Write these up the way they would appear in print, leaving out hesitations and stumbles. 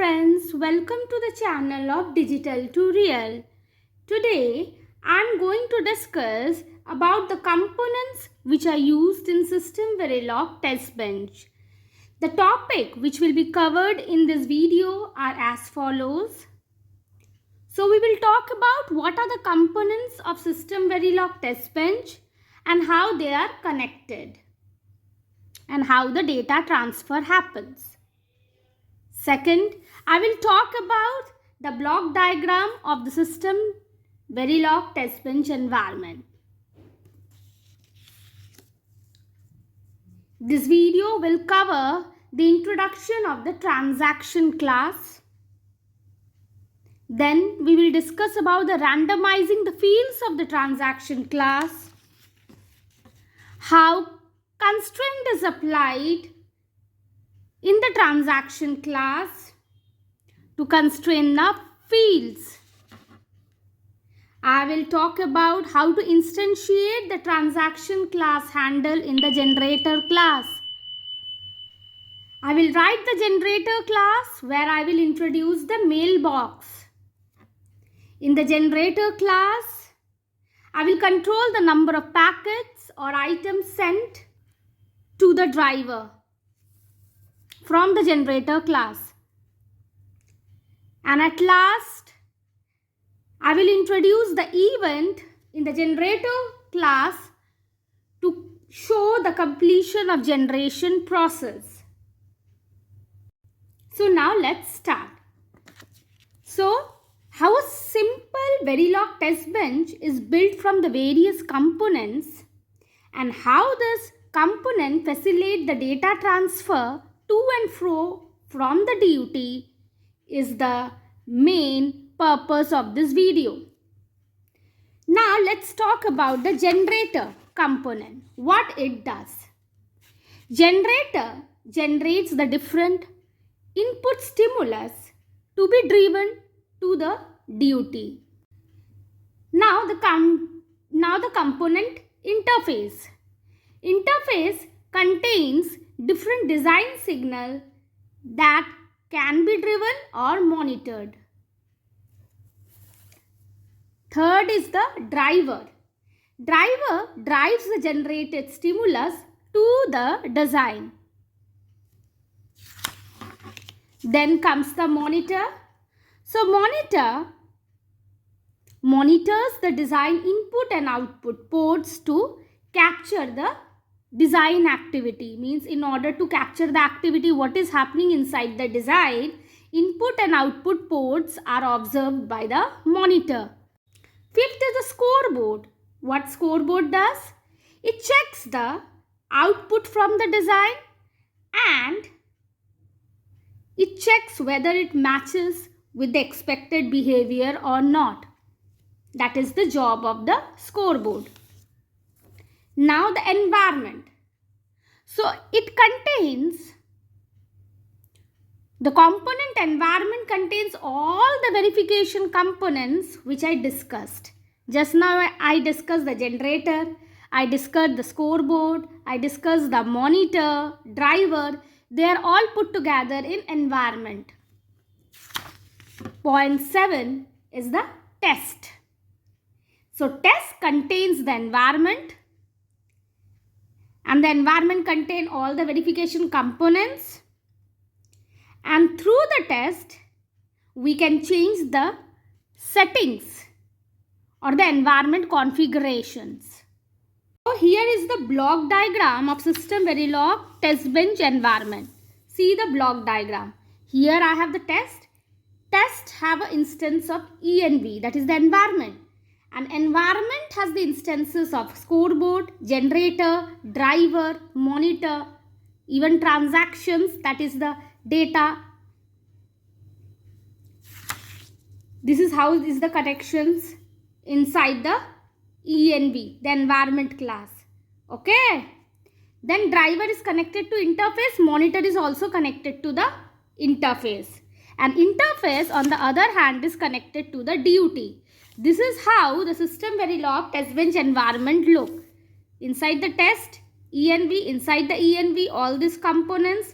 friends, welcome to the channel of Digital to Real. Today I am going to discuss about the components which are used in System Verilog Testbench. The topic which will be covered in this video are as follows. So we will talk about what are the components of System Verilog Testbench and how they are connected and how the data transfer happens. Second, I will talk about the block diagram of the System Verilog Testbench environment. This video will cover the introduction of the transaction class. Then we will discuss about the randomizing the fields of the transaction class, how constraint is applied in the transaction class to constrain the fields. I will talk about how to instantiate the transaction class handle in the generator class. I will write the generator class where I will introduce the mailbox. In the generator class, I will control the number of packets or items sent to the driver from the generator class. And at last, I will introduce the event in the generator class to show the completion of generation process. So now let's start. So, how a simple Verilog Testbench is built from the various components and how this component facilitates the data transfer to and fro from the DUT is the main purpose of this video. Now let's talk about the generator component, what it does. Generator generates the different input stimulus to be driven to the DUT. Now the component interface. Interface contains different design signal that can be driven or monitored. Third is the driver. Driver drives the generated stimulus to the design. Then comes the monitor. So monitor monitors the design input and output ports to capture the design activity. Means in order to capture the activity what is happening inside the design, input and output ports are observed by the monitor. Fifth is the scoreboard. What scoreboard does? It checks the output from the design and it checks whether it matches with the expected behavior or not. That is the job of the scoreboard. Now the environment. So it contains, the component environment contains all the verification components which I discussed. Just now I discussed the generator, I discussed the scoreboard, I discussed the monitor, driver. They are all put together in environment. Point 7 is the test. So test contains the environment and the environment contains all the verification components, and through the test we can change the settings or the environment configurations. So here is the block diagram of System Verilog Testbench environment. See the block diagram. Here I have the test. Test have an instance of ENV, that is the environment. And environment has the instances of scoreboard, generator, driver, monitor, even transactions, that is the data. This is how is the connections inside the ENV, the environment class. Okay. Then driver is connected to interface, monitor is also connected to the interface. And interface on the other hand is connected to the DUT. This is how the System Verilog Testbench environment look. Inside the test, ENV, inside the ENV, all these components.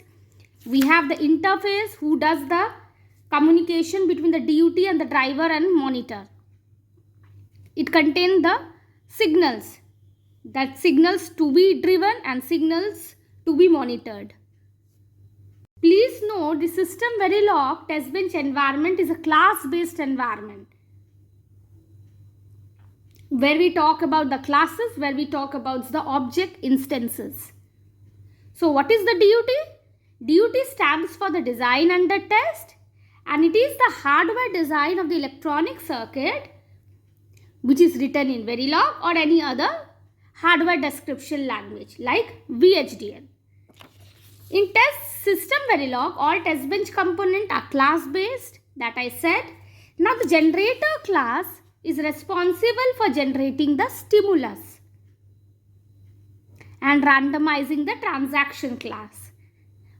We have the interface who does the communication between the DUT and the driver and monitor. It contains the signals, that signals to be driven and signals to be monitored. Please note the System Verilog Testbench environment is a class-based environment where we talk about the classes, where we talk about the object instances. So what is the DUT? DUT stands for the design under test, and it is the hardware design of the electronic circuit which is written in Verilog or any other hardware description language like VHDL. In test System Verilog, all test bench components are class based, that I said. Now the generator class is responsible for generating the stimulus and randomizing the transaction class.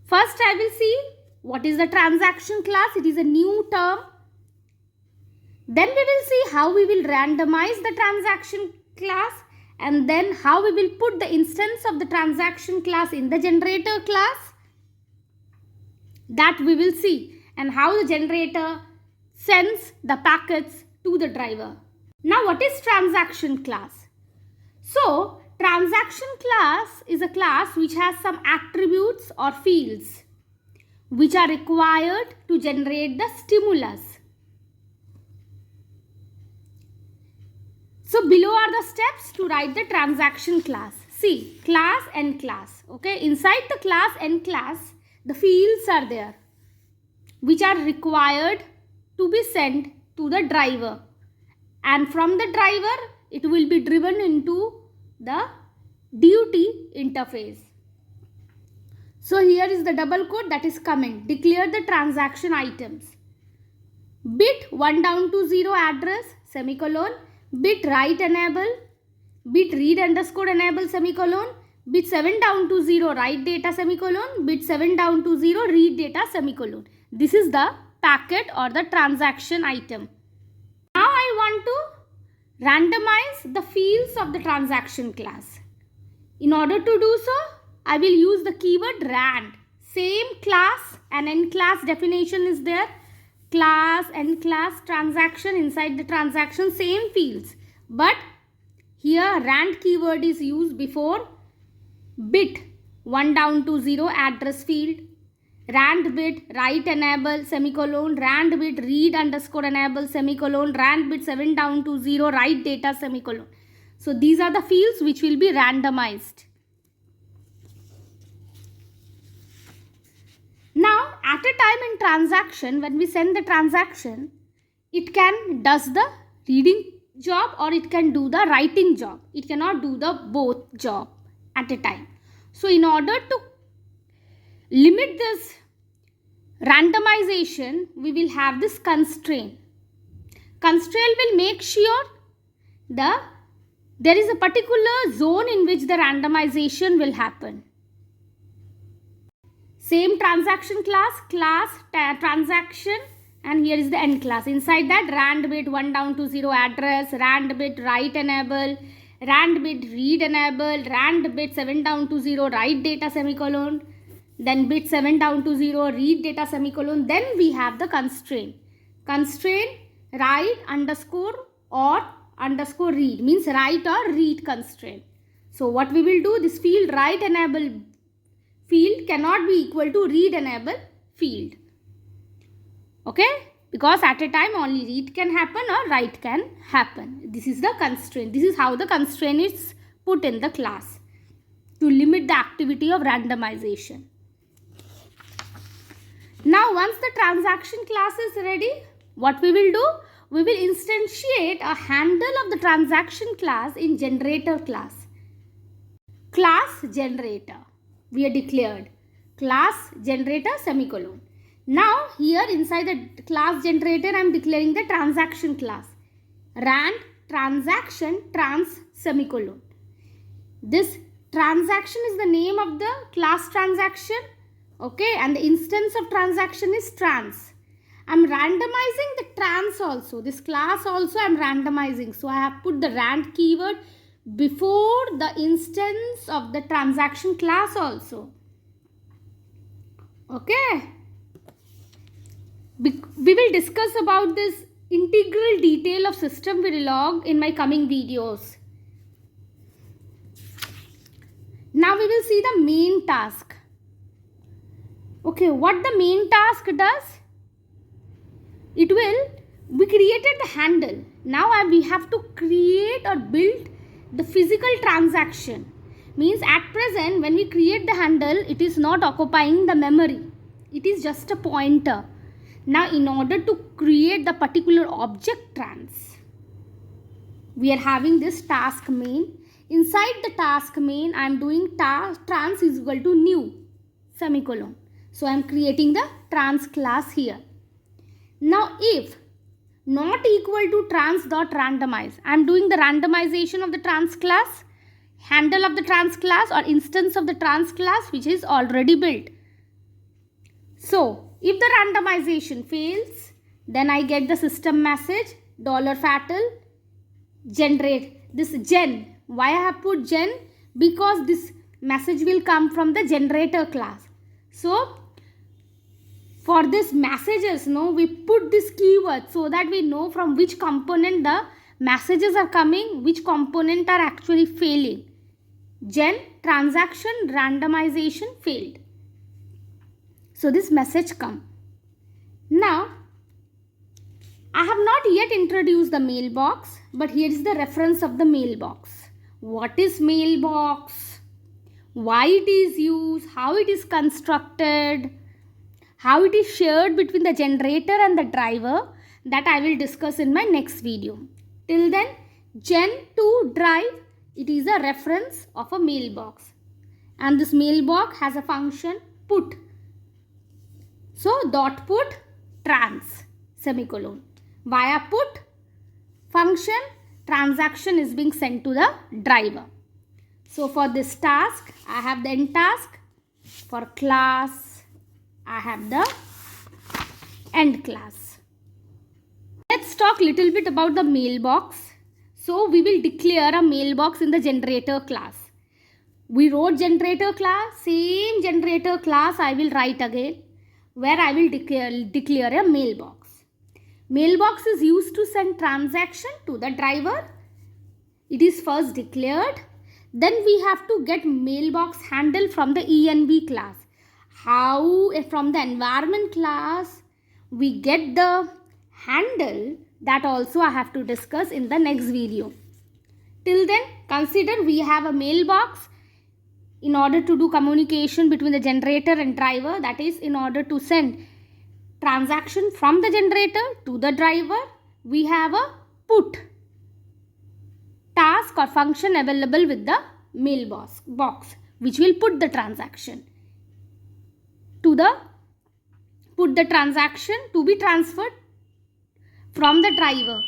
First I will see what is the transaction class. It is a new term. Then we will see how we will randomize the transaction class, and then how we will put the instance of the transaction class in the generator class. That we will see, and how the generator sends the packets to the driver. Now what is transaction class? So transaction class is a class which has some attributes or fields which are required to generate the stimulus. So below are the steps to write the transaction class. See, class and class. Okay, inside the class and class, the fields are there which are required to be sent to the driver, and from the driver it will be driven into the DUT interface. So here is the double quote that is coming. Declare the transaction items. Bit 1 down to 0 address, semicolon. Bit write enable. Bit read underscore enable, semicolon. Bit 7 down to 0 write data, semicolon. Bit 7 down to 0 read data, semicolon. This is the packet or the transaction item. Now I want to randomize the fields of the transaction class. In order to do so, I will use the keyword rand. Same class and end class definition is there. Class, end class, transaction, inside the transaction, same fields. But here rand keyword is used before bit 1 down to 0 address field, rand bit write enable, semicolon, rand bit read underscore enable, semicolon, rand bit 7 down to 0 write data, semicolon. So these are the fields which will be randomized. Now at a time in transaction, when we send the transaction, it can does the reading job or it can do the writing job. It cannot do the both job at a time. So in order to limit this randomization, we will have this constraint. Constraint will make sure there is a particular zone in which the randomization will happen. Same transaction class, transaction, and here is the end class. Inside that, rand bit 1 down to 0 address, rand bit write enable, rand bit read enable, rand bit 7 down to 0 write data, semicolon, then bit 7 down to 0 read data, semicolon. Then we have the constraint. Constraint write underscore or underscore read, means write or read constraint. So what we will do, this field write enable field cannot be equal to read enable field. Okay, because at a time only read can happen or write can happen. This is the constraint. This is how the constraint is put in the class to limit the activity of randomization. Now once the transaction class is ready, what we will do? We will instantiate a handle of the transaction class in generator class. Class generator. We are declared class generator, semicolon. Now here inside the class generator I am declaring the transaction class. Rand transaction trans, semicolon. This transaction is the name of the class transaction. Okay, and the instance of transaction is trans. I am randomizing the trans also. This class also I am randomizing. So I have put the rand keyword before the instance of the transaction class also. Okay. We will discuss about this integral detail of System Verilog in my coming videos. Now we will see the main task. Okay, what the main task does? We created the handle. Now we have to create or build the physical transaction. Means at present when we create the handle, it is not occupying the memory. It is just a pointer. Now in order to create the particular object trans, we are having this task main. Inside the task main, I am doing trans is equal to new semicolon. So I am creating the trans class here. Now if not equal to trans dot randomize, I am doing the randomization of the trans class, handle of the trans class or instance of the trans class which is already built. So if the randomization fails, then I get the system message $fatal generate this gen. Why I have put gen? Because this message will come from the generator class. So for this messages, we put this keyword so that we know from which component the messages are coming, which component are actually failing. Gen transaction randomization failed. So this message come. Now I have not yet introduced the mailbox, but here is the reference of the mailbox. What is mailbox? Why it is used? How it is constructed? How it is shared between the generator and the driver, that I will discuss in my next video. Till then, gen to drive, it is a reference of a mailbox. And this mailbox has a function put. So dot put trans semicolon. Via put function, transaction is being sent to the driver. So for this task, I have the end task. For class, I have the end class. Let's talk little bit about the mailbox. So we will declare a mailbox in the generator class. We wrote generator class, same generator class I will write again, where I will declare a mailbox. Mailbox is used to send transaction to the driver. It is first declared. Then we have to get mailbox handle from the env class. How from the environment class we get the handle, that also I have to discuss in the next video. Till then, consider we have a mailbox in order to do communication between the generator and driver, that is in order to send transaction from the generator to the driver. We have a put task or function available with the mailbox box, which will put the transaction to be transferred from the driver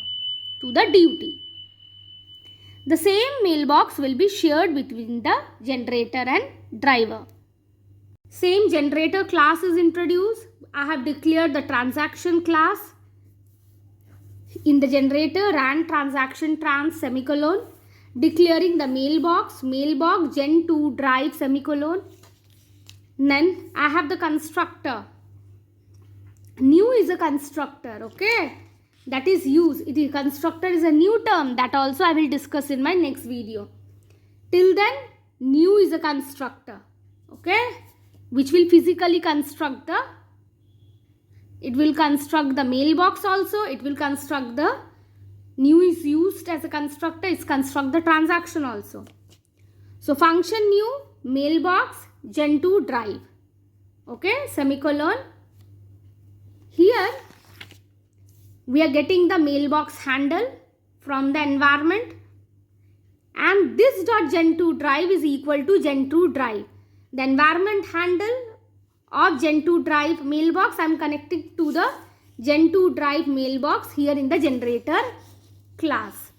to the duty. The same mailbox will be shared between the generator and driver. Same generator class is introduced. I have declared the transaction class. In the generator, ran transaction trans semicolon. Declaring the mailbox gen to drive semicolon. Then I have the constructor. New is a constructor, okay? That is used. Constructor is a new term, that also I will discuss in my next video. Till then, new is a constructor, okay? Which will physically construct the, it will construct the mailbox also. It will construct the, new is used as a constructor, it's construct the transaction also. So function new, mailbox, gen to drive, okay, semicolon. Here we are getting the mailbox handle from the environment, and this dot gen to drive is equal to gen to drive. The environment handle of gen to drive mailbox I am connecting to the gen to drive mailbox here in the generator class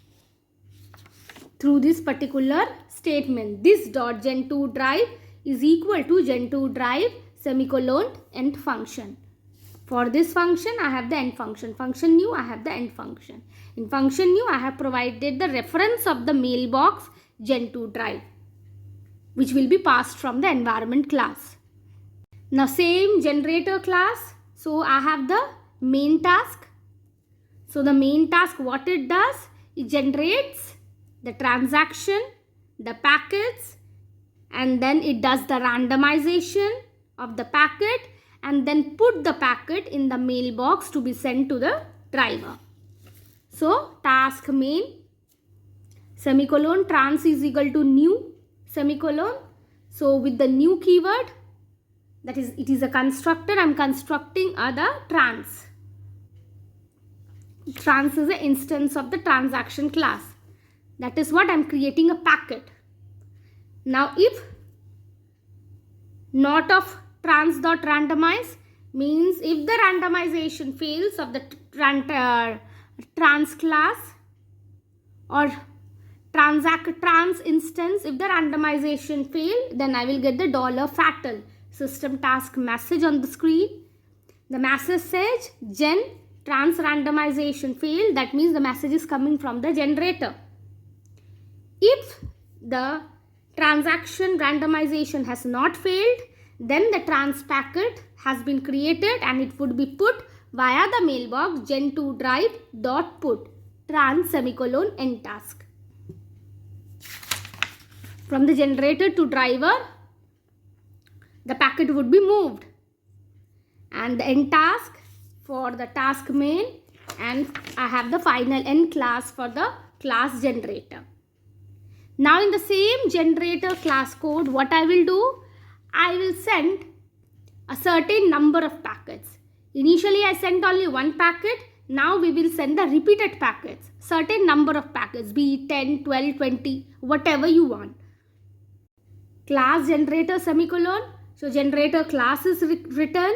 through this particular statement. This dot gen to drive is equal to gen to drive semicolon end function. For this function, I have the end function. Function new, I have the end function. In function new, I have provided the reference of the mailbox gen to drive, which will be passed from the environment class. Now same generator class. So I have the main task. So the main task, what it does, it generates the transaction, the packets, and then it does the randomization of the packet and then put the packet in the mailbox to be sent to the driver. So task main semicolon trans is equal to new semicolon. So with the new keyword, that is, it is a constructor, I am constructing the trans. Trans is an instance of the transaction class. That is what I am creating a packet. Now if not of trans.randomize means if the randomization fails of the trans class or trans instance, if the randomization fail, then I will get the $fatal system task message on the screen. The message says gen trans randomization failed. That means the message is coming from the generator. If the transaction randomization has not failed, then the trans packet has been created and it would be put via the mailbox gen2 drive dot put trans semicolon end task. From the generator to driver, the packet would be moved, and the end task for the task main, and I have the final end class for the class generator. Now in the same generator class code, what I will do, I will send a certain number of packets. Initially I sent only one packet. Now we will send the repeated packets, certain number of packets, be it 10, 12, 20, whatever you want. Class generator semicolon. So generator class is written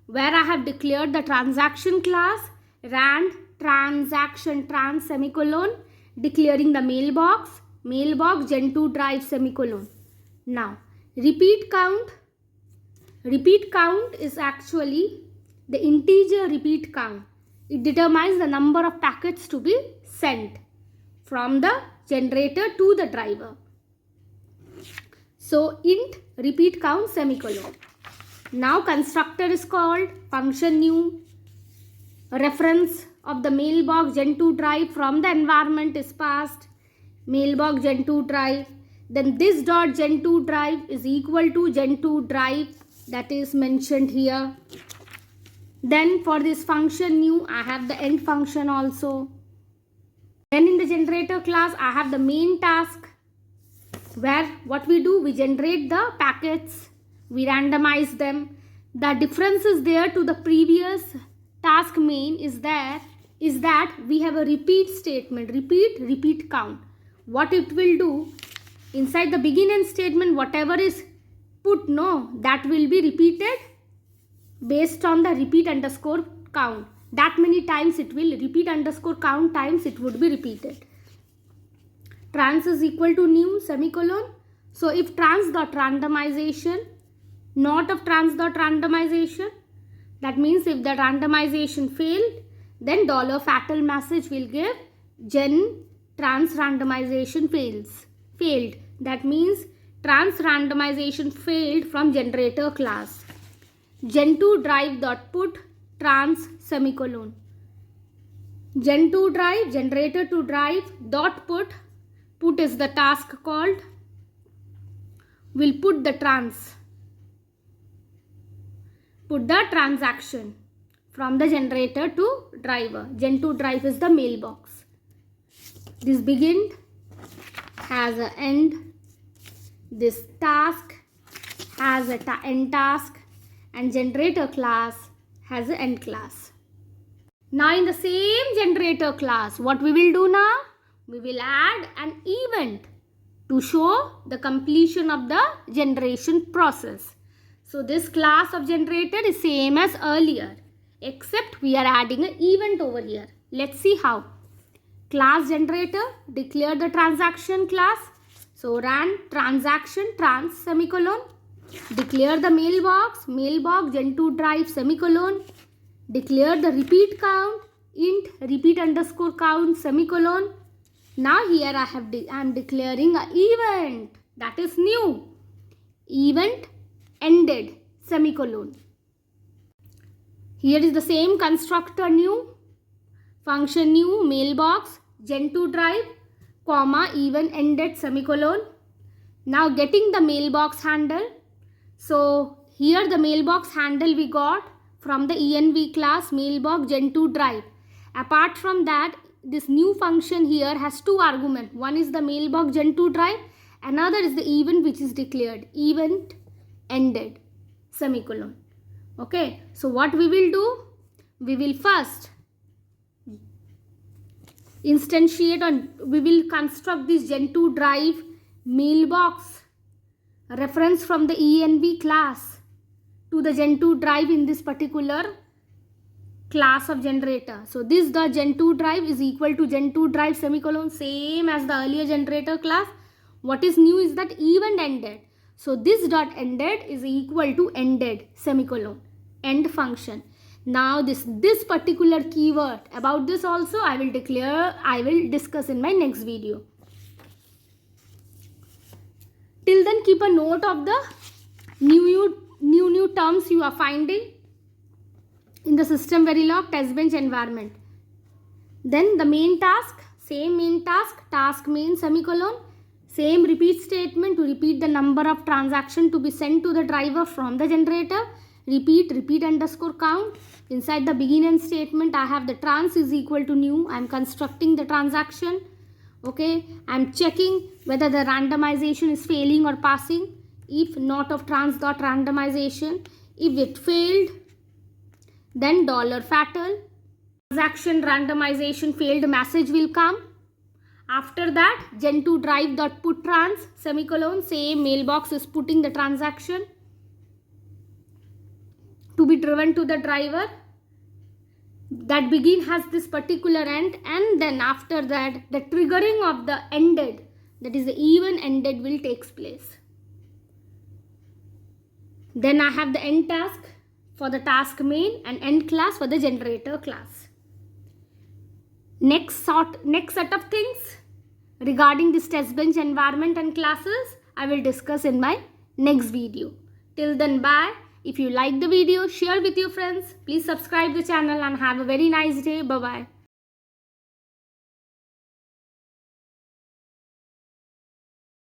where I have declared the transaction class, rand transaction trans semicolon, declaring the mailbox gen2 drive semicolon. Now repeat count is actually the integer repeat count. It determines the number of packets to be sent from the generator to the driver. So int repeat count semicolon. Now constructor is called, function new, reference of the mailbox gen2 drive from the environment is passed, mailbox gen2 drive. Then this dot gen2 drive is equal to gen2 drive, that is mentioned here. Then for this function new, I have the end function also. Then in the generator class, I have the main task where what we do, we generate the packets, we randomize them. The difference is there to the previous task main is that we have a repeat statement, repeat count. What it will do, inside the begin end statement, whatever is put, that will be repeated based on the repeat underscore count. That many times it will repeat underscore count times it would be repeated. Trans is equal to new semicolon. So if trans dot randomization, not of trans dot randomization, that means if the randomization failed, then $fatal message will give gen trans randomization failed. That means trans randomization failed from generator class. gen2 drive dot put trans semicolon. gen2 drive, generator to drive dot put is the task called, will put the transaction from the generator to driver. gen2 drive is the mailbox. This begin has an end, this task has an end task, and generator class has an end class. Now in the same generator class, what we will do now? We will add an event to show the completion of the generation process. So this class of generator is same as earlier, except we are adding an event over here. Let's see how. Class generator, declare the transaction class. So run transaction trans semicolon. Declare the mailbox gen2 drive semicolon. Declare the repeat count, int repeat underscore count semicolon. Now here I am declaring an event, that is new. Event ended semicolon. Here is the same constructor new, function new, mailbox, gen2 drive, comma, even ended, semicolon. Now getting the mailbox handle. So here the mailbox handle we got from the env class mailbox gen2 drive. Apart from that, this new function here has two arguments. One is the mailbox gen2 drive, another is the event which is declared, event ended, semicolon. Okay, so what we will do? We will first instantiate, or we will construct this gen2 drive mailbox reference from the env class to the gen2 drive in this particular class of generator. So this the gen2 drive is equal to gen2 drive semicolon, same as the earlier generator class. What is new is that event ended. So this dot ended is equal to ended, semicolon, end function. Now this particular keyword, about this also I will discuss in my next video. Till then, keep a note of the new terms you are finding in the System Verilog Testbench environment. Then the main task, same main task, task main, semicolon, same repeat statement to repeat the number of transactions to be sent to the driver from the generator. Repeat underscore count. Inside the begin end statement, I have the trans is equal to new. I am constructing the transaction. Okay, I am checking whether the randomization is failing or passing. If not of trans dot randomization, if it failed, then $fatal. Transaction randomization failed message will come. After that, gen2 drive dot put trans, semicolon, same mailbox is putting the transaction to be driven to the driver. That begin has this particular end, and then after that the triggering of the ended, that is the even ended, will takes place. Then I have the end task for the task main and end class for the generator class. Next set of things regarding this test bench environment and classes I will discuss in my next video. Till then, bye. If you like the video, share with your friends. Please subscribe the channel and have a very nice day. Bye bye.